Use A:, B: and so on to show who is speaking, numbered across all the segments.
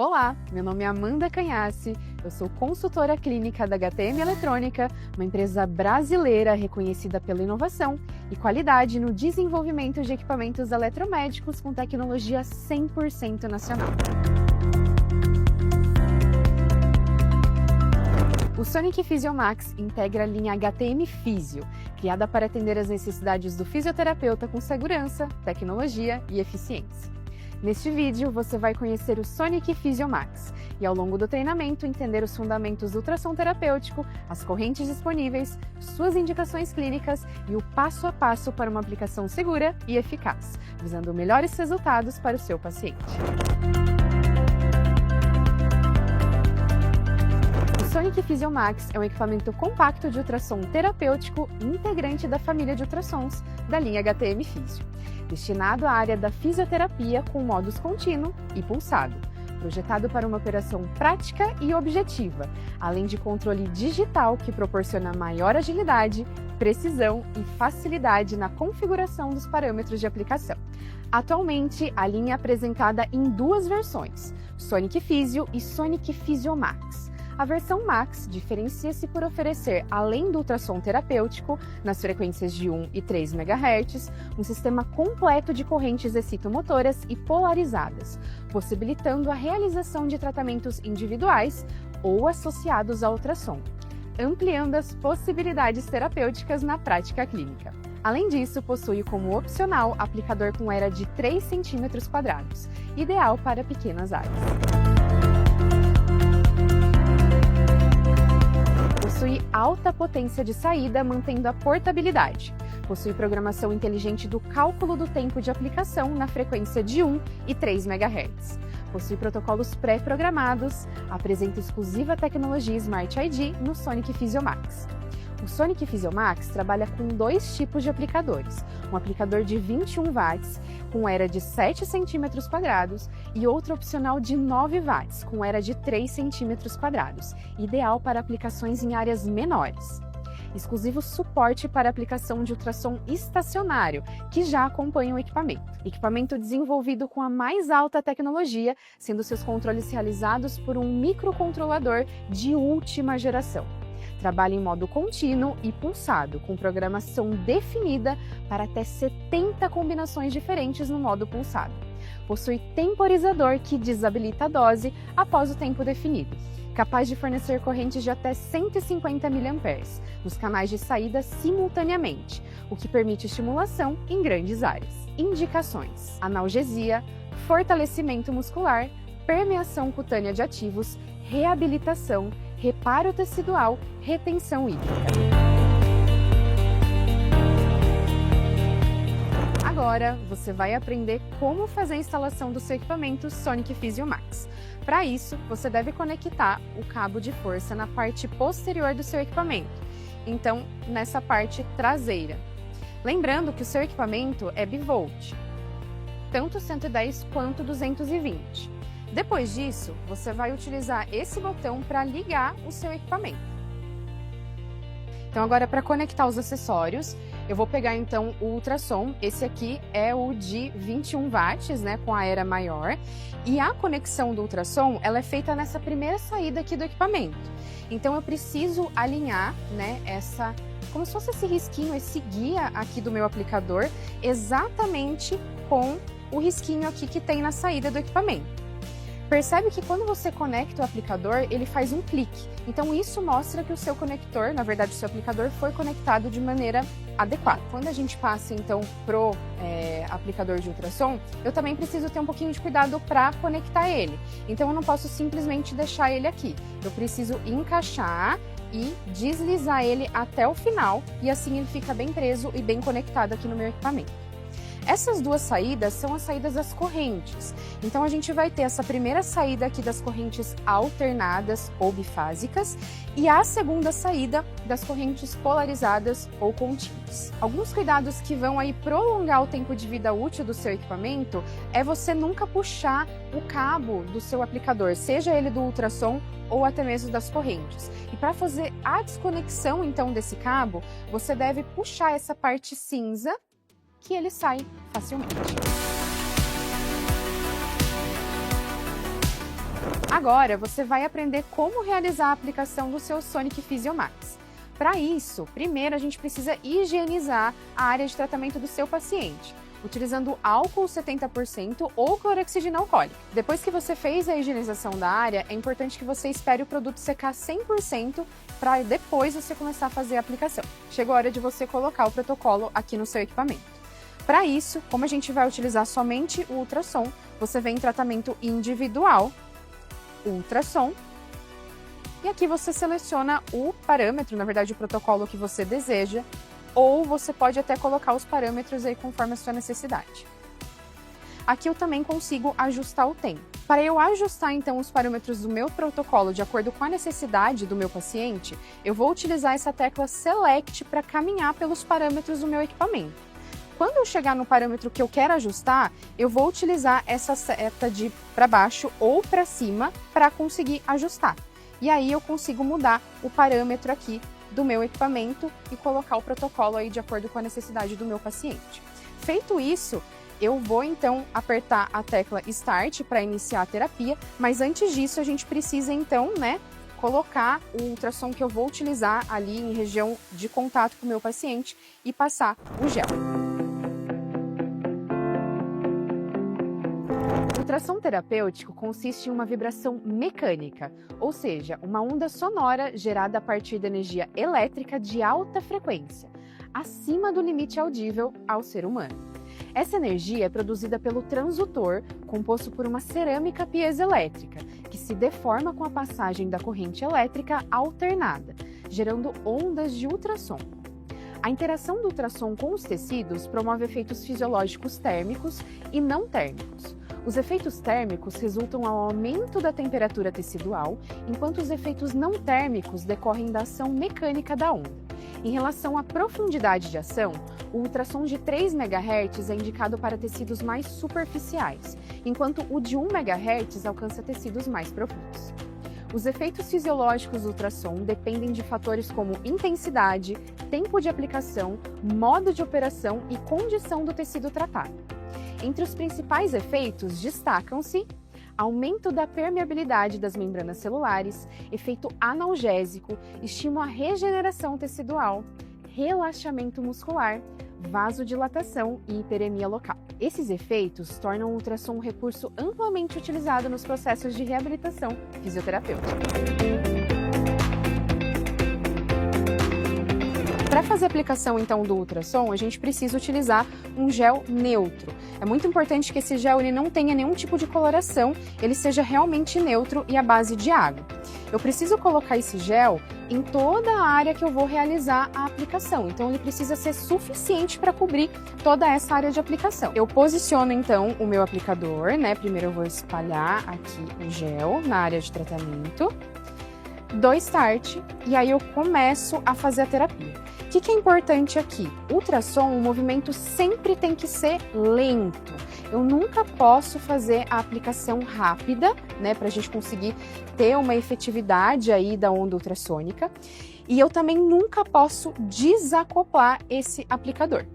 A: Olá, meu nome é Amanda Canhassi, eu sou consultora clínica da HTM Eletrônica, uma empresa brasileira reconhecida pela inovação e qualidade no desenvolvimento de equipamentos eletromédicos com tecnologia 100% nacional. O Sonic Physiomax integra a linha HTM Physio, criada para atender as necessidades do fisioterapeuta com segurança, tecnologia e eficiência. Neste vídeo, você vai conhecer o Sonic Physiomax e, ao longo do treinamento, entender os fundamentos do ultrassom terapêutico, as correntes disponíveis, suas indicações clínicas e o passo a passo para uma aplicação segura e eficaz, visando melhores resultados para o seu paciente. O Sonic Physiomax é um equipamento compacto de ultrassom terapêutico integrante da família de ultrassons da linha HTM Physio, destinado à área da fisioterapia com modos contínuo e pulsado, projetado para uma operação prática e objetiva, além de controle digital que proporciona maior agilidade, precisão e facilidade na configuração dos parâmetros de aplicação. Atualmente, a linha é apresentada em duas versões, Sonic Physio e Sonic Physiomax. A versão Max diferencia-se por oferecer, além do ultrassom terapêutico, nas frequências de 1 e 3 MHz, um sistema completo de correntes excitomotoras e polarizadas, possibilitando a realização de tratamentos individuais ou associados ao ultrassom, ampliando as possibilidades terapêuticas na prática clínica. Além disso, possui como opcional aplicador com era de 3 cm², ideal para pequenas áreas. Possui alta potência de saída, mantendo a portabilidade. Possui programação inteligente do cálculo do tempo de aplicação na frequência de 1 e 3 MHz. Possui protocolos pré-programados, apresenta exclusiva tecnologia Smart ID no Sonic Physiomax. O Sonic Physiomax trabalha com dois tipos de aplicadores, um aplicador de 21 watts com era de 7 cm² e outro opcional de 9 watts com era de 3 cm², ideal para aplicações em áreas menores. Exclusivo suporte para aplicação de ultrassom estacionário, que já acompanha o equipamento. Equipamento desenvolvido com a mais alta tecnologia, sendo seus controles realizados por um microcontrolador de última geração. Trabalha em modo contínuo e pulsado, com programação definida para até 70 combinações diferentes no modo pulsado. Possui temporizador que desabilita a dose após o tempo definido, capaz de fornecer correntes de até 150 mA nos canais de saída simultaneamente, o que permite estimulação em grandes áreas. Indicações: analgesia, fortalecimento muscular, permeação cutânea de ativos, reabilitação, reparo tecidual, retenção hídrica. Agora, você vai aprender como fazer a instalação do seu equipamento Sonic Physiomax. Para isso, você deve conectar o cabo de força na parte posterior do seu equipamento, então nessa parte traseira. Lembrando que o seu equipamento é bivolt, tanto 110 quanto 220. Depois disso, você vai utilizar esse botão para ligar o seu equipamento. Então agora, para conectar os acessórios, eu vou pegar então o ultrassom. Esse aqui é o de 21 watts, né, com a era maior. E a conexão do ultrassom, ela é feita nessa primeira saída aqui do equipamento. Então eu preciso alinhar, né, como se fosse esse risquinho, esse guia aqui do meu aplicador, exatamente com o risquinho aqui que tem na saída do equipamento. Percebe que quando você conecta o aplicador, ele faz um clique. Então isso mostra que o seu conector, na verdade o seu aplicador, foi conectado de maneira adequada. Quando a gente passa então pro aplicador de ultrassom, eu também preciso ter um pouquinho de cuidado para conectar ele. Então eu não posso simplesmente deixar ele aqui. Eu preciso encaixar e deslizar ele até o final, e assim ele fica bem preso e bem conectado aqui no meu equipamento. Essas duas saídas são as saídas das correntes. Então a gente vai ter essa primeira saída aqui das correntes alternadas ou bifásicas e a segunda saída das correntes polarizadas ou contínuas. Alguns cuidados que vão aí prolongar o tempo de vida útil do seu equipamento é você nunca puxar o cabo do seu aplicador, seja ele do ultrassom ou até mesmo das correntes. E para fazer a desconexão então desse cabo, você deve puxar essa parte cinza, que ele sai facilmente. Agora, você vai aprender como realizar a aplicação do seu Sonic Physiomax. Para isso, primeiro a gente precisa higienizar a área de tratamento do seu paciente, utilizando álcool 70% ou clorexidina alcoólica. Depois que você fez a higienização da área, é importante que você espere o produto secar 100% para depois você começar a fazer a aplicação. Chegou a hora de você colocar o protocolo aqui no seu equipamento. Para isso, como a gente vai utilizar somente o ultrassom, você vem em tratamento individual, ultrassom, e aqui você seleciona o parâmetro, na verdade o protocolo que você deseja, ou você pode até colocar os parâmetros aí conforme a sua necessidade. Aqui eu também consigo ajustar o tempo. Para eu ajustar então os parâmetros do meu protocolo de acordo com a necessidade do meu paciente, eu vou utilizar essa tecla Select para caminhar pelos parâmetros do meu equipamento. Quando eu chegar no parâmetro que eu quero ajustar, eu vou utilizar essa seta de para baixo ou para cima para conseguir ajustar. E aí eu consigo mudar o parâmetro aqui do meu equipamento e colocar o protocolo aí de acordo com a necessidade do meu paciente. Feito isso, eu vou então apertar a tecla Start para iniciar a terapia, mas antes disso a gente precisa então, colocar o ultrassom que eu vou utilizar ali em região de contato com o meu paciente e passar o gel. O ultrassom terapêutico consiste em uma vibração mecânica, ou seja, uma onda sonora gerada a partir da energia elétrica de alta frequência, acima do limite audível ao ser humano. Essa energia é produzida pelo transdutor, composto por uma cerâmica piezoelétrica, que se deforma com a passagem da corrente elétrica alternada, gerando ondas de ultrassom. A interação do ultrassom com os tecidos promove efeitos fisiológicos térmicos e não térmicos. Os efeitos térmicos resultam ao aumento da temperatura tecidual, enquanto os efeitos não térmicos decorrem da ação mecânica da onda. Em relação à profundidade de ação, o ultrassom de 3 MHz é indicado para tecidos mais superficiais, enquanto o de 1 MHz alcança tecidos mais profundos. Os efeitos fisiológicos do ultrassom dependem de fatores como intensidade, tempo de aplicação, modo de operação e condição do tecido tratado. Entre os principais efeitos destacam-se aumento da permeabilidade das membranas celulares, efeito analgésico, estímulo à regeneração tecidual, relaxamento muscular, vasodilatação e hiperemia local. Esses efeitos tornam o ultrassom um recurso amplamente utilizado nos processos de reabilitação fisioterapêutica. Para fazer a aplicação então do ultrassom, a gente precisa utilizar um gel neutro. É muito importante que esse gel ele não tenha nenhum tipo de coloração, ele seja realmente neutro e à base de água. Eu preciso colocar esse gel em toda a área que eu vou realizar a aplicação, então ele precisa ser suficiente para cobrir toda essa área de aplicação. Eu posiciono então o meu aplicador, Primeiro eu vou espalhar aqui o gel na área de tratamento, dou Start e aí eu começo a fazer a terapia. O que é importante aqui? Ultrassom, o movimento sempre tem que ser lento. Eu nunca posso fazer a aplicação rápida, para a gente conseguir ter uma efetividade aí da onda ultrassônica. E eu também nunca posso desacoplar esse aplicador.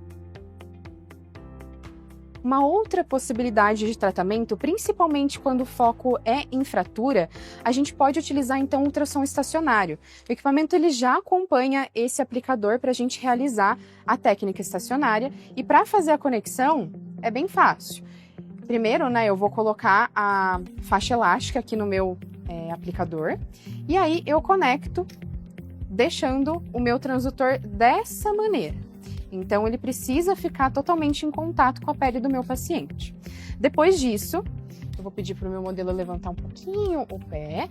A: Uma outra possibilidade de tratamento, principalmente quando o foco é em fratura, a gente pode utilizar então ultrassom estacionário. O equipamento ele já acompanha esse aplicador para a gente realizar a técnica estacionária e para fazer a conexão é bem fácil. Primeiro, eu vou colocar a faixa elástica aqui no meu aplicador e aí eu conecto deixando o meu transdutor dessa maneira. Então, ele precisa ficar totalmente em contato com a pele do meu paciente. Depois disso, eu vou pedir para o meu modelo levantar um pouquinho o pé.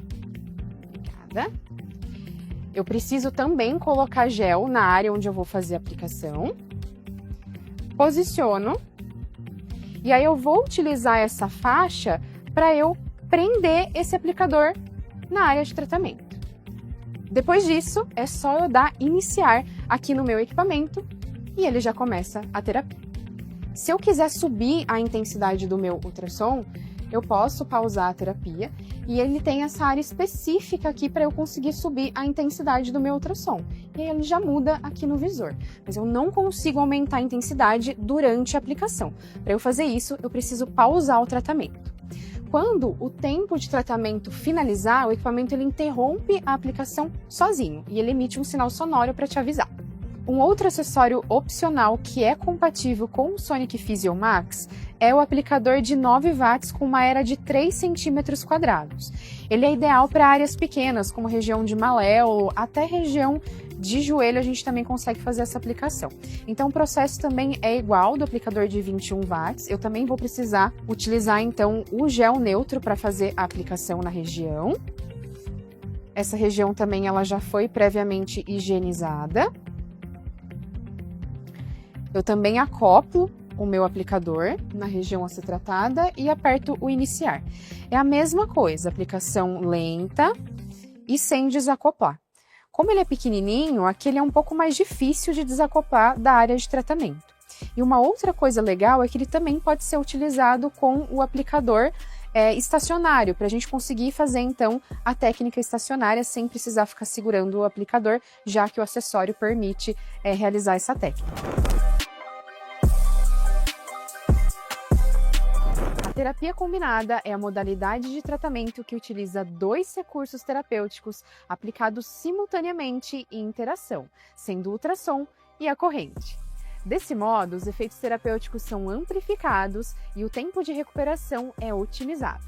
A: Obrigada. Eu preciso também colocar gel na área onde eu vou fazer a aplicação. Posiciono. E aí, eu vou utilizar essa faixa para eu prender esse aplicador na área de tratamento. Depois disso, é só eu dar iniciar aqui no meu equipamento e ele já começa a terapia. Se eu quiser subir a intensidade do meu ultrassom, eu posso pausar a terapia e ele tem essa área específica aqui para eu conseguir subir a intensidade do meu ultrassom. E aí ele já muda aqui no visor. Mas eu não consigo aumentar a intensidade durante a aplicação. Para eu fazer isso, eu preciso pausar o tratamento. Quando o tempo de tratamento finalizar, o equipamento ele interrompe a aplicação sozinho e ele emite um sinal sonoro para te avisar. Um outro acessório opcional que é compatível com o Sonic Physio Max é o aplicador de 9 watts com uma era de 3 centímetros quadrados. Ele é ideal para áreas pequenas, como região de maléolo, até região de joelho a gente também consegue fazer essa aplicação. Então o processo também é igual do aplicador de 21 watts. Eu também vou precisar utilizar então o gel neutro para fazer a aplicação na região. Essa região também ela já foi previamente higienizada. Eu também acoplo o meu aplicador na região a ser tratada e aperto o iniciar. É a mesma coisa, aplicação lenta e sem desacoplar. Como ele é pequenininho, aqui ele é um pouco mais difícil de desacoplar da área de tratamento. E uma outra coisa legal é que ele também pode ser utilizado com o aplicador estacionário, para a gente conseguir fazer então a técnica estacionária sem precisar ficar segurando o aplicador, já que o acessório permite realizar essa técnica. A terapia combinada é a modalidade de tratamento que utiliza 2 recursos terapêuticos aplicados simultaneamente em interação, sendo o ultrassom e a corrente. Desse modo, os efeitos terapêuticos são amplificados e o tempo de recuperação é otimizado.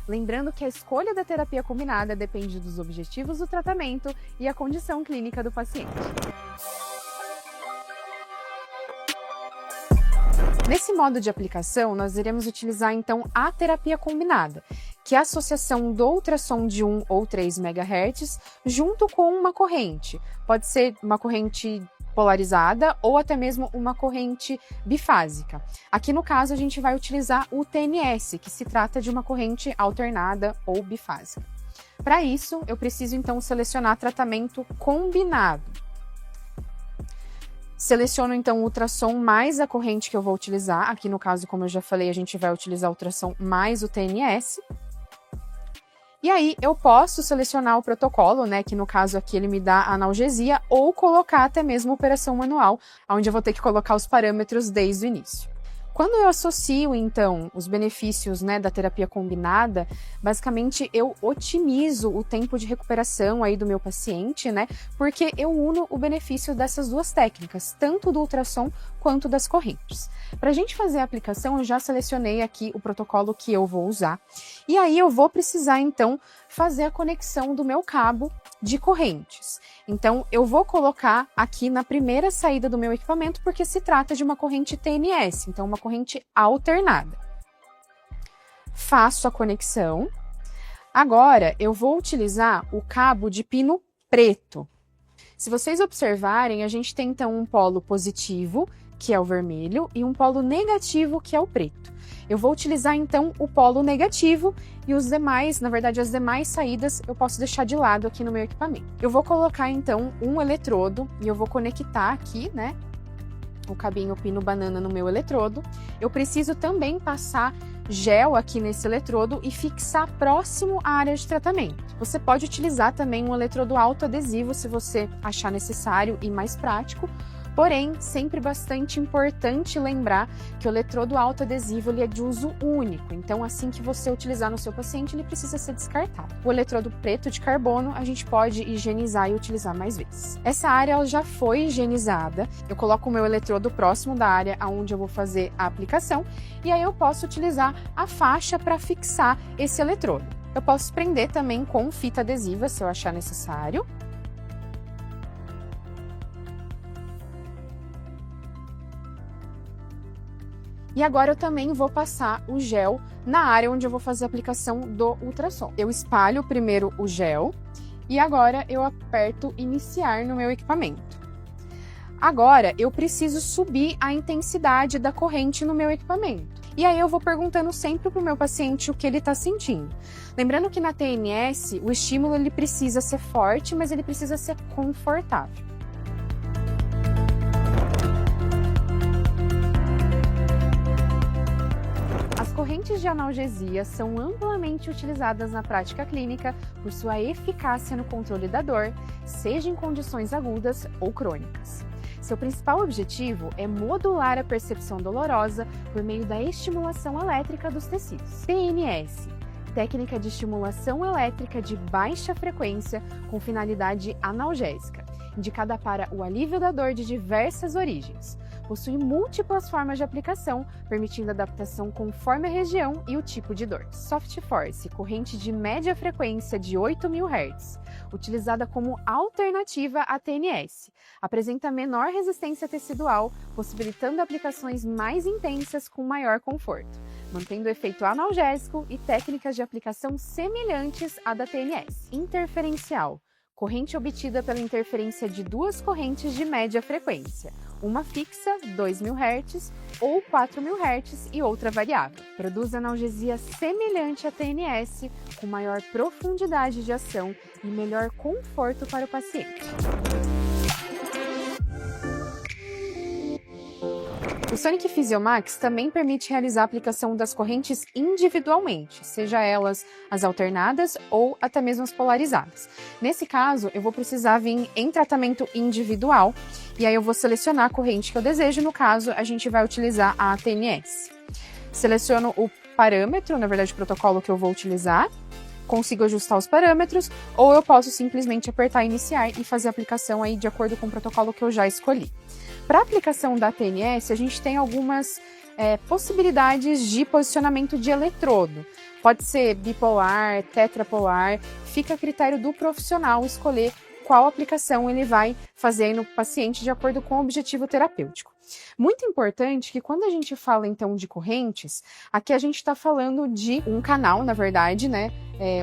A: Lembrando que a escolha da terapia combinada depende dos objetivos do tratamento e a condição clínica do paciente. Nesse modo de aplicação, nós iremos utilizar então a terapia combinada, que é a associação do ultrassom de 1 ou 3 MHz junto com uma corrente. Pode ser uma corrente polarizada ou até mesmo uma corrente bifásica. Aqui no caso a gente vai utilizar o TNS, que se trata de uma corrente alternada ou bifásica. Para isso, eu preciso então selecionar tratamento combinado. Seleciono então o ultrassom mais a corrente que eu vou utilizar. Aqui no caso, como eu já falei, a gente vai utilizar o ultrassom mais o TNS. E aí eu posso selecionar o protocolo, né, que no caso aqui ele me dá analgesia, ou colocar até mesmo operação manual, onde eu vou ter que colocar os parâmetros desde o início. Quando eu associo, então, os benefícios, né, da terapia combinada, basicamente eu otimizo o tempo de recuperação aí do meu paciente, né, porque eu uno o benefício dessas duas técnicas, tanto do ultrassom quanto das correntes. Para a gente fazer a aplicação, eu já selecionei aqui o protocolo que eu vou usar, e aí eu vou precisar, então, fazer a conexão do meu cabo de correntes. Então, eu vou colocar aqui na primeira saída do meu equipamento, porque se trata de uma corrente TNS, então uma corrente alternada. Faço a conexão. Agora, eu vou utilizar o cabo de pino preto. Se vocês observarem, a gente tem então um polo positivo, que é o vermelho, e um polo negativo, que é o preto. Eu vou utilizar então o polo negativo e os demais, na verdade as demais saídas eu posso deixar de lado aqui no meu equipamento. Eu vou colocar então um eletrodo e eu vou conectar aqui, né, o cabinho pino banana no meu eletrodo. Eu preciso também passar gel aqui nesse eletrodo e fixar próximo à área de tratamento. Você pode utilizar também um eletrodo autoadesivo se você achar necessário e mais prático. Porém, sempre bastante importante lembrar que o eletrodo autoadesivo ele é de uso único, então assim que você utilizar no seu paciente, ele precisa ser descartado. O eletrodo preto de carbono a gente pode higienizar e utilizar mais vezes. Essa área ela já foi higienizada, eu coloco o meu eletrodo próximo da área onde eu vou fazer a aplicação e aí eu posso utilizar a faixa para fixar esse eletrodo. Eu posso prender também com fita adesiva se eu achar necessário. E agora eu também vou passar o gel na área onde eu vou fazer a aplicação do ultrassom. Eu espalho primeiro o gel e agora eu aperto iniciar no meu equipamento. Agora eu preciso subir a intensidade da corrente no meu equipamento. E aí eu vou perguntando sempre para o meu paciente o que ele está sentindo. Lembrando que na TNS o estímulo ele precisa ser forte, mas ele precisa ser confortável. As correntes de analgesia são amplamente utilizadas na prática clínica por sua eficácia no controle da dor, seja em condições agudas ou crônicas. Seu principal objetivo é modular a percepção dolorosa por meio da estimulação elétrica dos tecidos. TNS. técnica de estimulação elétrica de baixa frequência com finalidade analgésica, indicada para o alívio da dor de diversas origens. Possui múltiplas formas de aplicação, permitindo adaptação conforme a região e o tipo de dor. Soft Force, corrente de média frequência de 8.000 Hz, utilizada como alternativa à TNS. Apresenta menor resistência tecidual, possibilitando aplicações mais intensas com maior conforto, mantendo o efeito analgésico e técnicas de aplicação semelhantes à da TNS. Interferencial, corrente obtida pela interferência de duas correntes de média frequência, uma fixa, 2.000 Hz, ou 4.000 Hz e outra variável. Produz analgesia semelhante à TNS, com maior profundidade de ação e melhor conforto para o paciente. O Sonic Physiomax também permite realizar a aplicação das correntes individualmente, seja elas as alternadas ou até mesmo as polarizadas. Nesse caso, eu vou precisar vir em tratamento individual e aí eu vou selecionar a corrente que eu desejo, no caso, a gente vai utilizar a TNS. Seleciono o parâmetro, na verdade o protocolo que eu vou utilizar, consigo ajustar os parâmetros, ou eu posso simplesmente apertar iniciar e fazer a aplicação aí de acordo com o protocolo que eu já escolhi. Para a aplicação da TNS, a gente tem algumas possibilidades de posicionamento de eletrodo. Pode ser bipolar, tetrapolar, fica a critério do profissional escolher qual aplicação ele vai fazer no paciente de acordo com o objetivo terapêutico. Muito importante que quando a gente fala então de correntes, aqui a gente está falando de um canal, na verdade, né?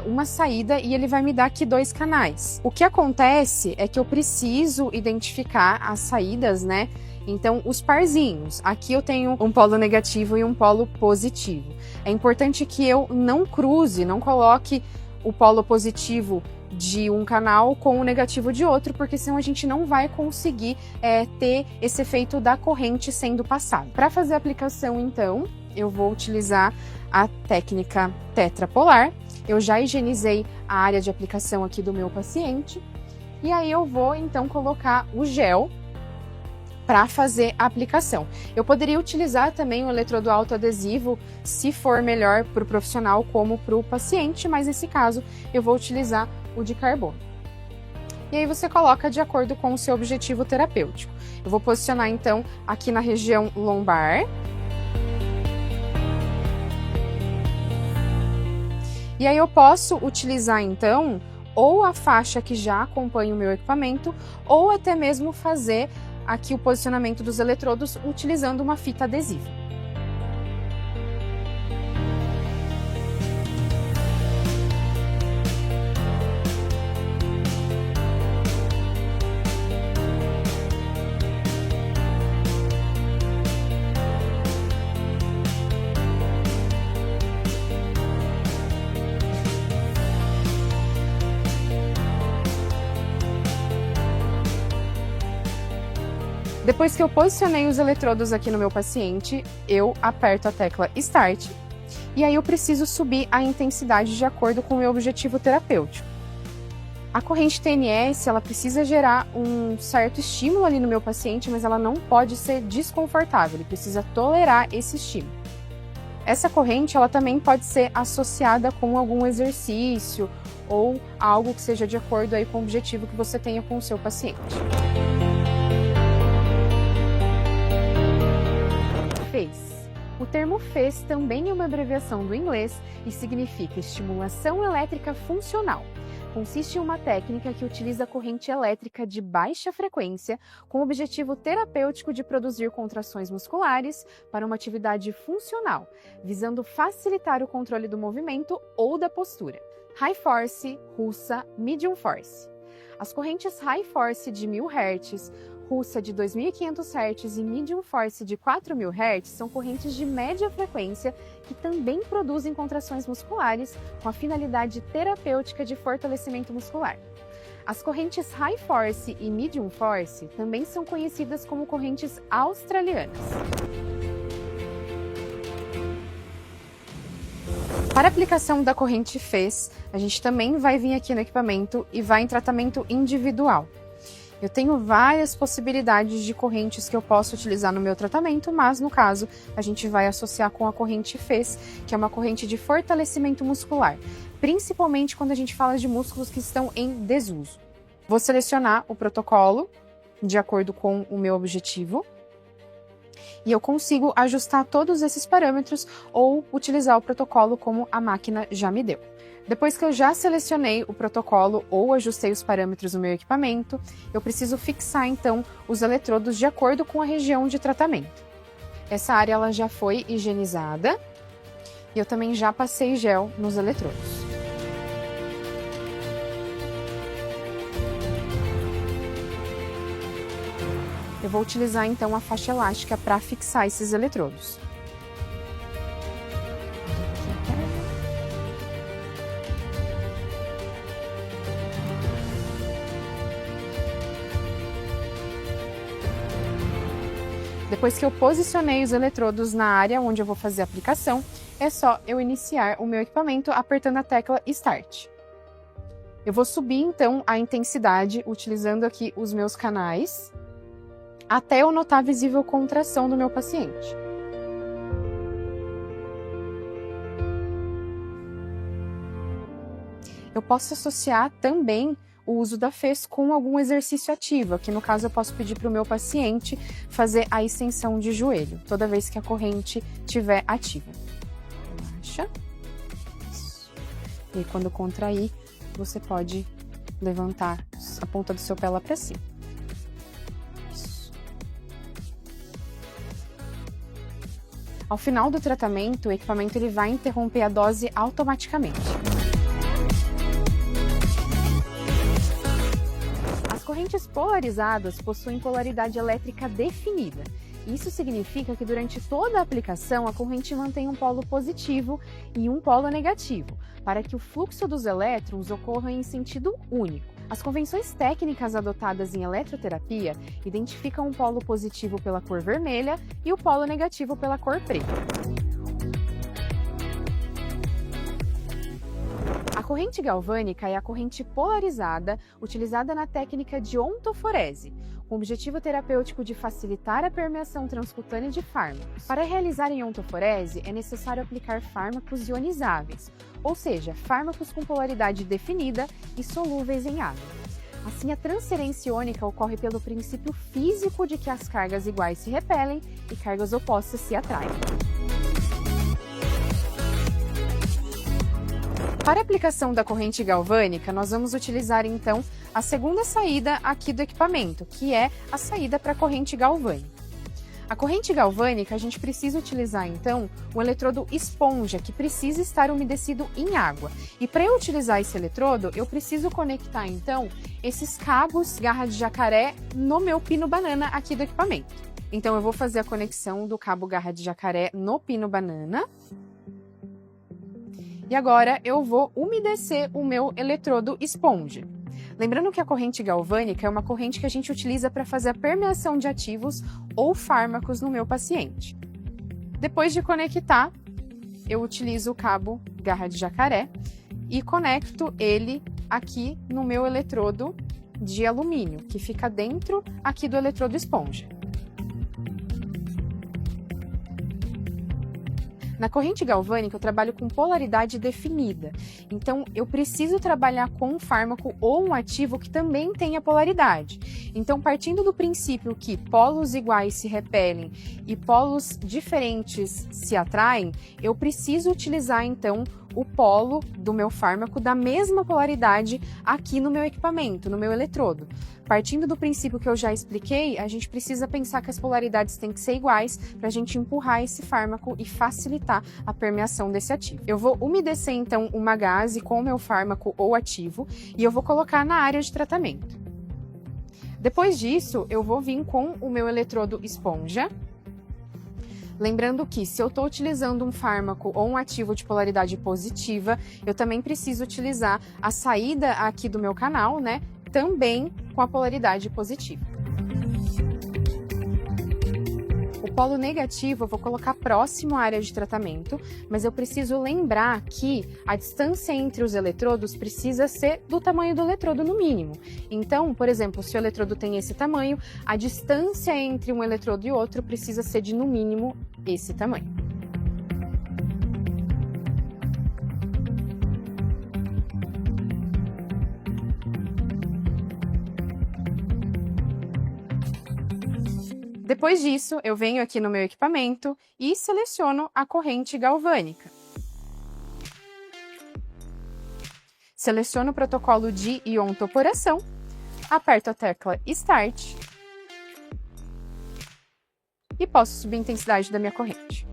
A: Uma saída e ele vai me dar aqui 2 canais. O que acontece é que eu preciso identificar as saídas, né? Então, os parzinhos. Aqui eu tenho um polo negativo e um polo positivo. É importante que eu não cruze, não coloque o polo positivo de um canal com o negativo de outro, porque senão a gente não vai conseguir ter esse efeito da corrente sendo passada. Para fazer a aplicação, então, eu vou utilizar a técnica tetrapolar. Eu já higienizei a área de aplicação aqui do meu paciente. E aí eu vou, então, colocar o gel para fazer a aplicação. Eu poderia utilizar também o eletrodo autoadesivo, se for melhor para o profissional como para o paciente, mas nesse caso eu vou utilizar o de carbono. E aí você coloca de acordo com o seu objetivo terapêutico. Eu vou posicionar então aqui na região lombar. E aí eu posso utilizar então ou a faixa que já acompanha o meu equipamento, ou até mesmo fazer aqui o posicionamento dos eletrodos utilizando uma fita adesiva. Depois que eu posicionei os eletrodos aqui no meu paciente, eu aperto a tecla Start e aí eu preciso subir a intensidade de acordo com o meu objetivo terapêutico. A corrente TNS, ela precisa gerar um certo estímulo ali no meu paciente, mas ela não pode ser desconfortável, ele precisa tolerar esse estímulo. Essa corrente, ela também pode ser associada com algum exercício ou algo que seja de acordo aí com o objetivo que você tenha com o seu paciente. FES. O termo FES também é uma abreviação do inglês e significa estimulação elétrica funcional. Consiste em uma técnica que utiliza corrente elétrica de baixa frequência com o objetivo terapêutico de produzir contrações musculares para uma atividade funcional, visando facilitar o controle do movimento ou da postura. High Force, russa, Medium Force. As correntes High Force de 1.000 Hz, russa de 2.500 Hz e Medium Force de 4.000 Hz são correntes de média frequência que também produzem contrações musculares com a finalidade terapêutica de fortalecimento muscular. As correntes High Force e Medium Force também são conhecidas como correntes australianas. Para a aplicação da corrente FES, a gente também vai vir aqui no equipamento e vai em tratamento individual. Eu tenho várias possibilidades de correntes que eu posso utilizar no meu tratamento, mas no caso a gente vai associar com a corrente FES, que é uma corrente de fortalecimento muscular, principalmente quando a gente fala de músculos que estão em desuso. Vou selecionar o protocolo de acordo com o meu objetivo e eu consigo ajustar todos esses parâmetros ou utilizar o protocolo como a máquina já me deu. Depois que eu já selecionei o protocolo ou ajustei os parâmetros do meu equipamento, eu preciso fixar então os eletrodos de acordo com a região de tratamento. Essa área ela já foi higienizada e eu também já passei gel nos eletrodos. Eu vou utilizar então a faixa elástica para fixar esses eletrodos. Depois que eu posicionei os eletrodos na área onde eu vou fazer a aplicação, é só eu iniciar o meu equipamento apertando a tecla Start. Eu vou subir então a intensidade utilizando aqui os meus canais, até eu notar visível contração do meu paciente. Eu posso associar também o uso da FES com algum exercício ativo. Aqui no caso eu posso pedir para o meu paciente fazer a extensão de joelho, toda vez que a corrente estiver ativa. Relaxa. Isso. E aí, quando contrair, você pode levantar a ponta do seu pé lá para cima. Isso. Ao final do tratamento, o equipamento ele vai interromper a dose automaticamente. As correntes polarizadas possuem polaridade elétrica definida. Isso significa que durante toda a aplicação a corrente mantém um polo positivo e um polo negativo, para que o fluxo dos elétrons ocorra em sentido único. As convenções técnicas adotadas em eletroterapia identificam o polo positivo pela cor vermelha e o polo negativo pela cor preta. A corrente galvânica é a corrente polarizada utilizada na técnica de ontoforese, com o objetivo terapêutico de facilitar a permeação transcutânea de fármacos. Para realizar em ontoforese, é necessário aplicar fármacos ionizáveis, ou seja, fármacos com polaridade definida e solúveis em água. Assim, a transferência iônica ocorre pelo princípio físico de que as cargas iguais se repelem e cargas opostas se atraem. Para a aplicação da corrente galvânica, nós vamos utilizar então a segunda saída aqui do equipamento, que é a saída para a corrente galvânica. A corrente galvânica, a gente precisa utilizar então o eletrodo esponja, que precisa estar umedecido em água. E para eu utilizar esse eletrodo, eu preciso conectar então esses cabos garra de jacaré no meu pino banana aqui do equipamento. Então eu vou fazer a conexão do cabo garra de jacaré no pino banana. E agora eu vou umedecer o meu eletrodo esponja. Lembrando que a corrente galvânica é uma corrente que a gente utiliza para fazer a permeação de ativos ou fármacos no meu paciente. Depois de conectar, eu utilizo o cabo garra de jacaré e conecto ele aqui no meu eletrodo de alumínio, que fica dentro aqui do eletrodo esponja. Na corrente galvânica, eu trabalho com polaridade definida, então eu preciso trabalhar com um fármaco ou um ativo que também tenha polaridade. Então, partindo do princípio que polos iguais se repelem e polos diferentes se atraem, eu preciso utilizar então o polo do meu fármaco da mesma polaridade aqui no meu equipamento, no meu eletrodo. Partindo do princípio que eu já expliquei, a gente precisa pensar que as polaridades têm que ser iguais para a gente empurrar esse fármaco e facilitar a permeação desse ativo. Eu vou umedecer então uma gaze com o meu fármaco ou ativo e eu vou colocar na área de tratamento. Depois disso, eu vou vir com o meu eletrodo esponja. Lembrando que se eu estou utilizando um fármaco ou um ativo de polaridade positiva, eu também preciso utilizar a saída aqui do meu canal, né? Também com a polaridade positiva. O O polo negativo eu vou colocar próximo à área de tratamento, mas eu preciso lembrar que a distância entre os eletrodos precisa ser do tamanho do eletrodo no mínimo. Então, por exemplo, se o eletrodo tem esse tamanho, a distância entre um eletrodo e outro precisa ser de no mínimo esse tamanho. Depois disso, eu venho aqui no meu equipamento e seleciono a corrente galvânica. Seleciono o protocolo de iontoporação, aperto a tecla Start e posso subir a intensidade da minha corrente.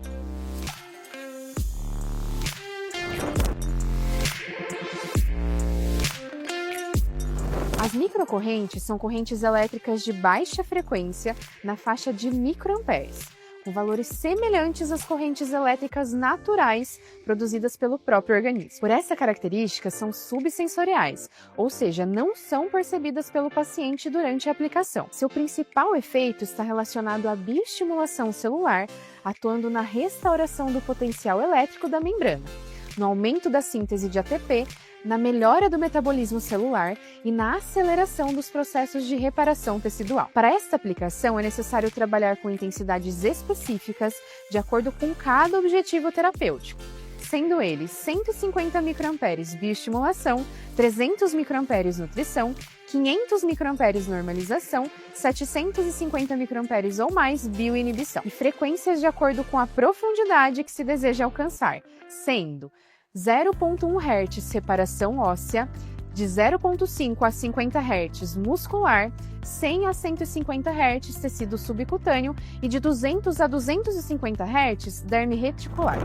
A: As microcorrentes são correntes elétricas de baixa frequência na faixa de microamperes, com valores semelhantes às correntes elétricas naturais produzidas pelo próprio organismo. Por essa característica, são subsensoriais, ou seja, não são percebidas pelo paciente durante a aplicação. Seu principal efeito está relacionado à bioestimulação celular, atuando na restauração do potencial elétrico da membrana, no aumento da síntese de ATP, na melhora do metabolismo celular e na aceleração dos processos de reparação tecidual. Para esta aplicação, é necessário trabalhar com intensidades específicas de acordo com cada objetivo terapêutico, sendo eles 150 microamperes bioestimulação, 300 microamperes nutrição, 500 microamperes normalização, 750 microamperes ou mais bioinibição, e frequências de acordo com a profundidade que se deseja alcançar, sendo 0,1 Hz reparação óssea, de 0,5 a 50 Hz muscular, 100 a 150 Hz tecido subcutâneo e de 200 a 250 Hz derme reticular.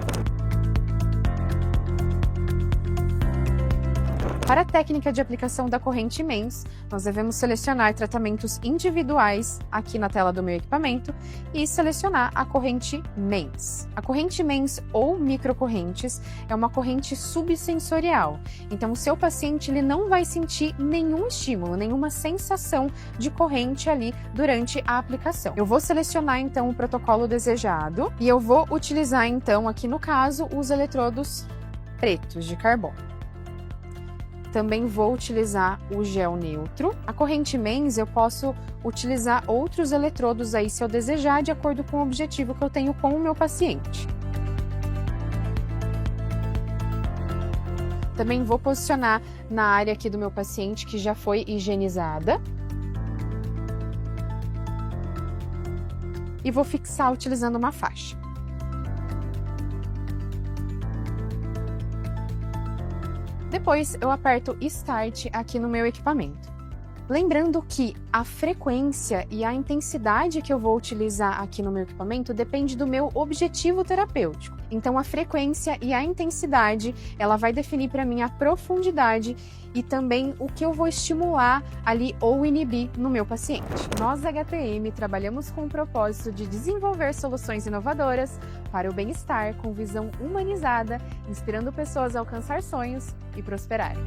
A: Para a técnica de aplicação da corrente MENS, nós devemos selecionar tratamentos individuais aqui na tela do meu equipamento e selecionar a corrente MENS. A corrente MENS ou microcorrentes é uma corrente subsensorial, então o seu paciente ele não vai sentir nenhum estímulo, nenhuma sensação de corrente ali durante a aplicação. Eu vou selecionar então o protocolo desejado e eu vou utilizar então aqui no caso os eletrodos pretos de carbono. Também vou utilizar o gel neutro. A corrente MENS eu posso utilizar outros eletrodos aí se eu desejar, de acordo com o objetivo que eu tenho com o meu paciente. Também vou posicionar na área aqui do meu paciente que já foi higienizada. E vou fixar utilizando uma faixa. Depois eu aperto Start aqui no meu equipamento. Lembrando que a frequência e a intensidade que eu vou utilizar aqui no meu equipamento depende do meu objetivo terapêutico. Então a frequência e a intensidade, ela vai definir para mim a profundidade e também o que eu vou estimular ali ou inibir no meu paciente. Nós da HTM trabalhamos com o propósito de desenvolver soluções inovadoras para o bem-estar com visão humanizada, inspirando pessoas a alcançar sonhos e prosperarem.